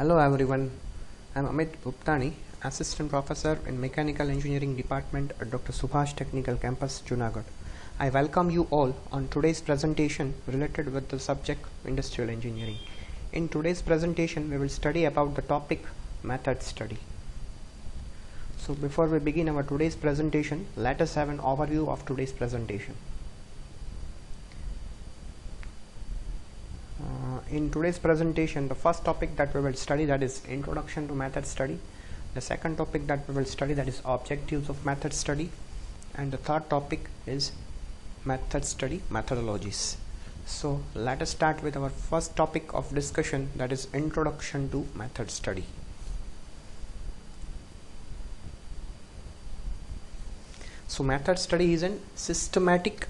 Hello everyone, I am Amit Bhuptani, Assistant Professor in Mechanical Engineering Department at Dr. Subhash Technical Campus, Junagadh. I welcome you all on today's presentation related with the subject Industrial Engineering. In today's presentation, we will study about the topic Method Study. So before we begin our today's presentation, let us have an overview of today's presentation. In today's presentation, the first topic that we will study, that is Introduction to Method Study. The second topic that we will study, that is Objectives of Method Study. And the third topic is Method Study Methodologies. So let us start with our first topic of discussion, that is Introduction to Method Study. So method study is a systematic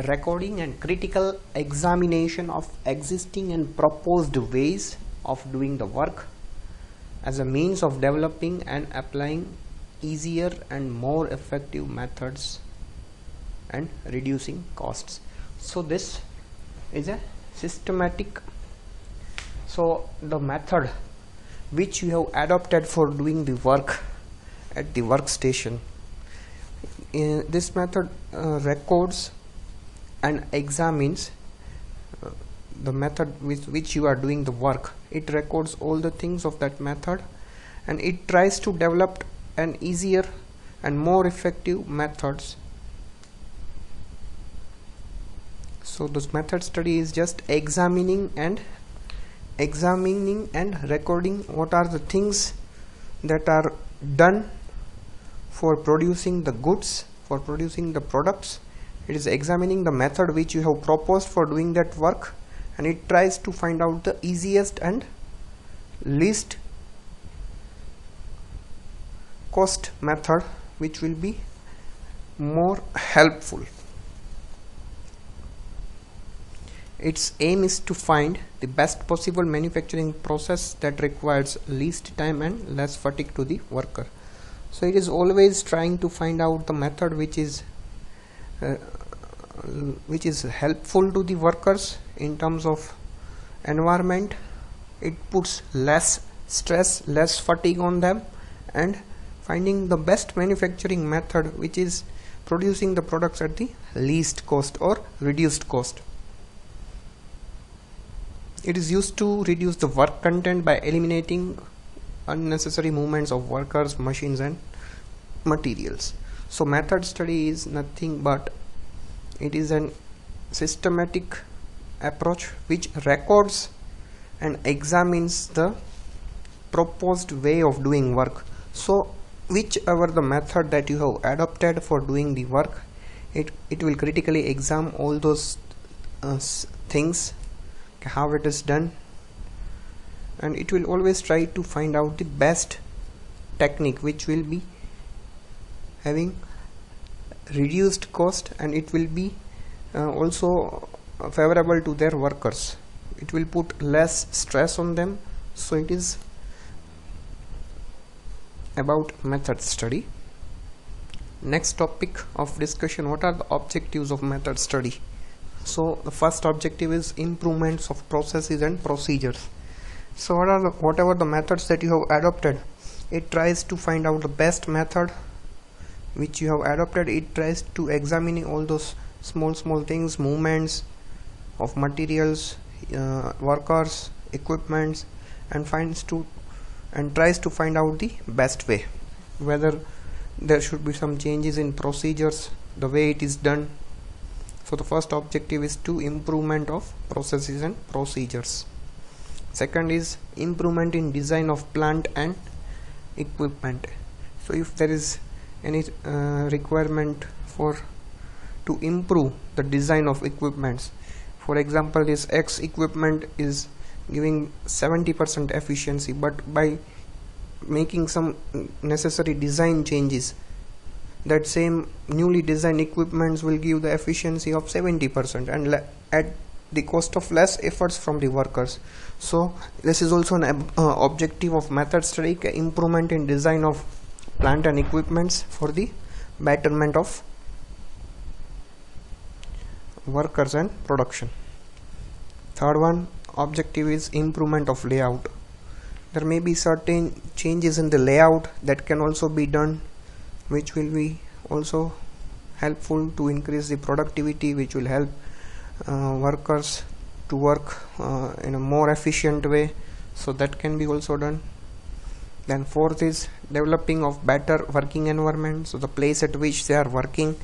recording and critical examination of existing and proposed ways of doing the work as a means of developing and applying easier and more effective methods and reducing costs. So this is a systematic, so the method which you have adopted for doing the work at the workstation. This method records and examines the method with which you are doing the work. It records all the things of that method and it tries to develop an easier and more effective methods. So this method study is just examining and recording what are the things that are done for producing the goods, for producing the products. It is examining the method which you have proposed for doing that work, and it tries to find out the easiest and least cost method which will be more helpful. Its aim is to find the best possible manufacturing process that requires least time and less fatigue to the worker. So it is always trying to find out the method which is helpful to the workers in terms of environment. It puts less stress, less fatigue on them, and finding the best manufacturing method which is producing the products at the least cost or reduced cost. It is used to reduce the work content by eliminating unnecessary movements of workers, machines and materials. So method study is nothing but it is an systematic approach which records and examines the proposed way of doing work. So whichever the method that you have adopted for doing the work, it will critically examine all those things, how it is done, and it will always try to find out the best technique which will be having reduced cost, and it will be also favorable to their workers. It will put less stress on them. So it is about method study. Next topic of discussion, what are the objectives of method study? So the first objective is improvements of processes and procedures. So whatever the methods that you have adopted, it tries to find out the best method which you have adopted. It tries to examine all those small things, movements of materials, workers, equipments, and tries to find out the best way, whether there should be some changes in procedures, the way it is done. So the first objective is to improvement of processes and procedures. Second is improvement in design of plant and equipment. So if there is any requirement to improve the design of equipments, for example, this X equipment is giving 70% efficiency, but by making some necessary design changes, that same newly designed equipments will give the efficiency of 70% and at the cost of less efforts from the workers. So this is also an objective of method study, improvement in design of plant and equipments for the betterment of workers and production. Third one, objective is improvement of layout. There may be certain changes in the layout that can also be done, which will be also helpful to increase the productivity, which will help workers to work in a more efficient way. So that can be also done. Then fourth is developing of better working environment, so the place at which they are working,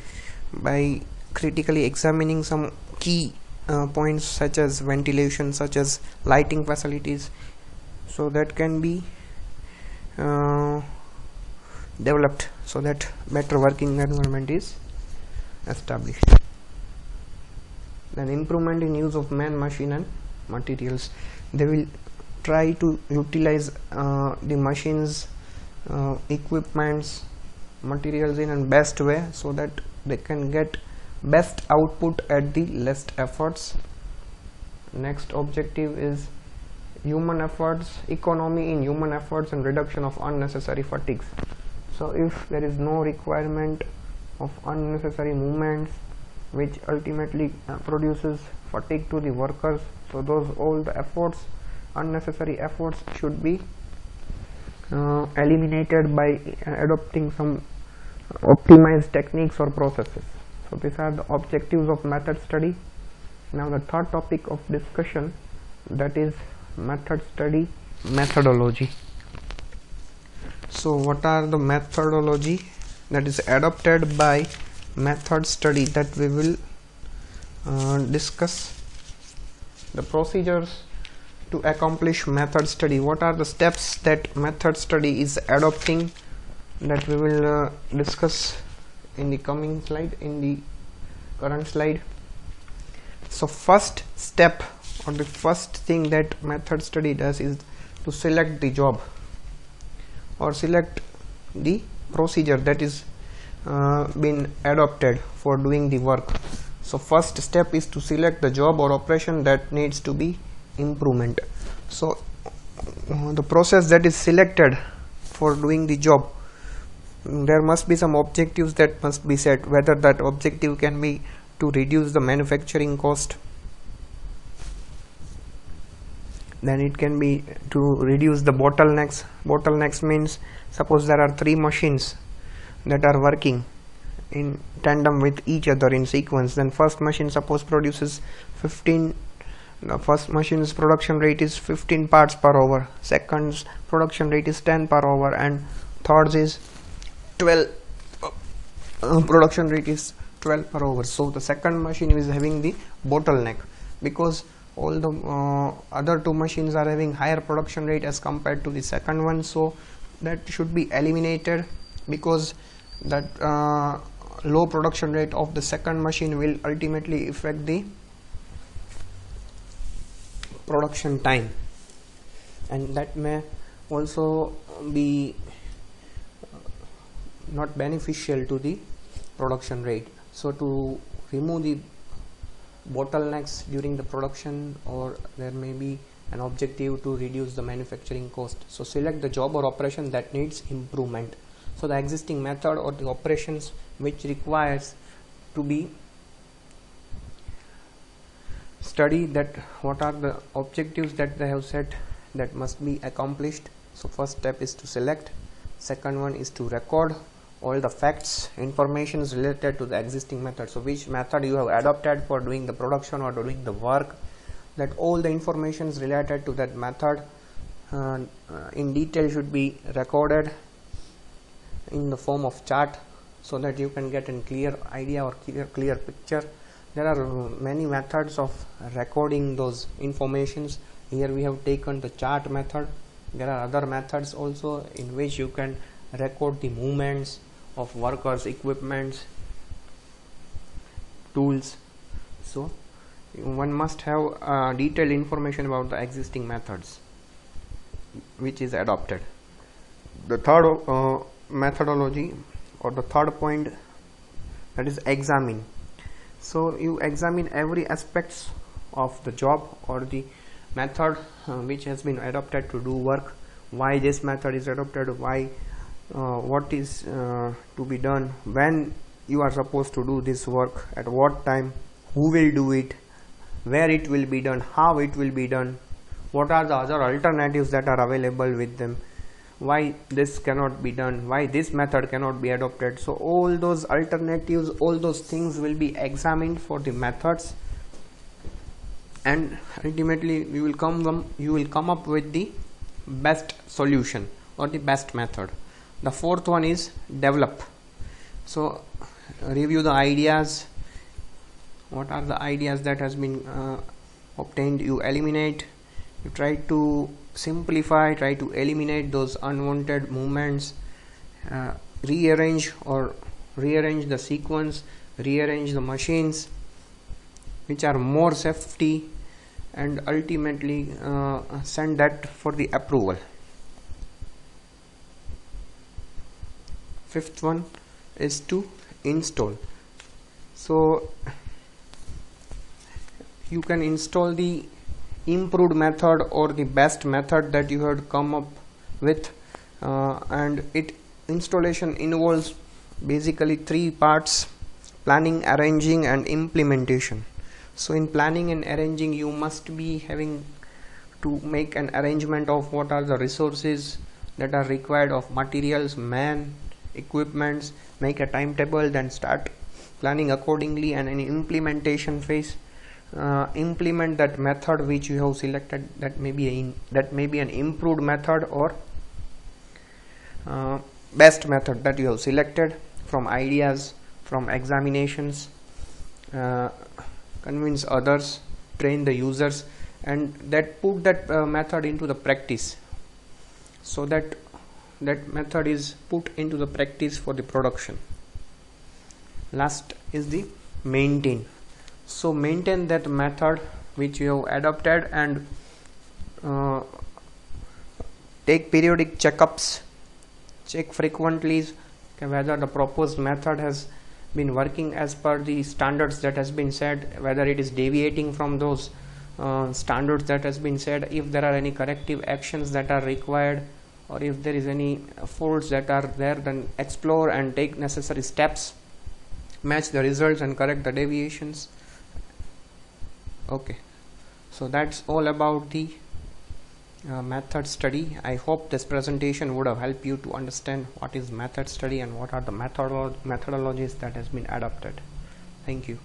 by critically examining some key points such as ventilation, such as lighting facilities, so that can be developed so that better working environment is established. Then improvement in use of man, machine and materials. They will try to utilize the machines, equipments, materials in a best way, so that they can get best output at the least efforts. Next objective is human efforts, economy in human efforts and reduction of unnecessary fatigues. So if there is no requirement of unnecessary movements which ultimately produces fatigue to the workers, so those all the efforts, unnecessary efforts, should be eliminated by adopting some optimized techniques or processes. So these are the objectives of method study. Now the third topic of discussion, that is method study methodology. So what are the methodology that is adopted by method study that we will discuss? The procedures to accomplish method study. What are the steps that method study is adopting, that we will discuss in the coming slide, in the current slide. So first step, or the first thing that method study does, is to select the job or select the procedure that is been adopted for doing the work. So first step is to select the job or operation that needs to be improvement. So the process that is selected for doing the job, there must be some objectives that must be set, whether that objective can be to reduce the manufacturing cost, then it can be to reduce the bottlenecks. Bottlenecks means, suppose there are 3 machines that are working in tandem with each other in sequence, then first machine suppose produces 15, the first machine's production rate is 15 parts per hour, second's production rate is 10 per hour, and third's is 12, production rate is 12 per hour. So the second machine is having the bottleneck, because all the other 2 machines are having higher production rate as compared to the second one. So that should be eliminated, because that low production rate of the second machine will ultimately affect the production time, and that may also be not beneficial to the production rate. So to remove the bottlenecks during the production, or there may be an objective to reduce the manufacturing cost. So select the job or operation that needs improvement. So the existing method or the operations which requires to be study, that what are the objectives that they have set that must be accomplished. So first step is to select, second one is to record all the facts, informations related to the existing method. So which method you have adopted for doing the production or doing the work, that all the informations related to that method in detail should be recorded in the form of chart, so that you can get a clear idea or clear picture. There are many methods of recording those informations. Here we have taken the chart method. There are other methods also in which you can record the movements of workers, equipments, tools. So one must have detailed information about the existing methods which is adopted. The third methodology, or the third point, that is examine. So you examine every aspects of the job or the method which has been adopted to do work. Why this method is adopted, why what is to be done, when you are supposed to do this work, at what time, who will do it, where it will be done, how it will be done, what are the other alternatives that are available with them, why this cannot be done, why this method cannot be adopted. So all those alternatives, all those things will be examined for the methods, and ultimately you will come up with the best solution or the best method. The fourth one is develop. So review the ideas. What are the ideas that has been obtained? You eliminate, you try to simplify, try to eliminate those unwanted movements, rearrange the sequence, rearrange the machines which are more safety, and ultimately send that for the approval. Fifth one is to install. So you can install the improved method or the best method that you had come up with, and installation involves basically three parts: planning, arranging, and implementation. So in planning and arranging, you must be having to make an arrangement of what are the resources that are required of materials, man, equipments, make a timetable, then start planning accordingly, and in implementation phase, implement that method which you have selected. That may be an improved method or best method that you have selected from ideas, from examinations. Convince others, train the users, and that put that method into the practice, so that method is put into the practice for the production. Last is the maintain. So maintain that method which you have adopted, and take periodic checkups, check frequently whether the proposed method has been working as per the standards that has been said, whether it is deviating from those standards that has been said, if there are any corrective actions that are required, or if there is any faults that are there, then explore and take necessary steps, match the results and correct the deviations. Okay, so that's all about the method study. I hope this presentation would have helped you to understand what is method study and what are the methodologies that has been adopted. Thank you.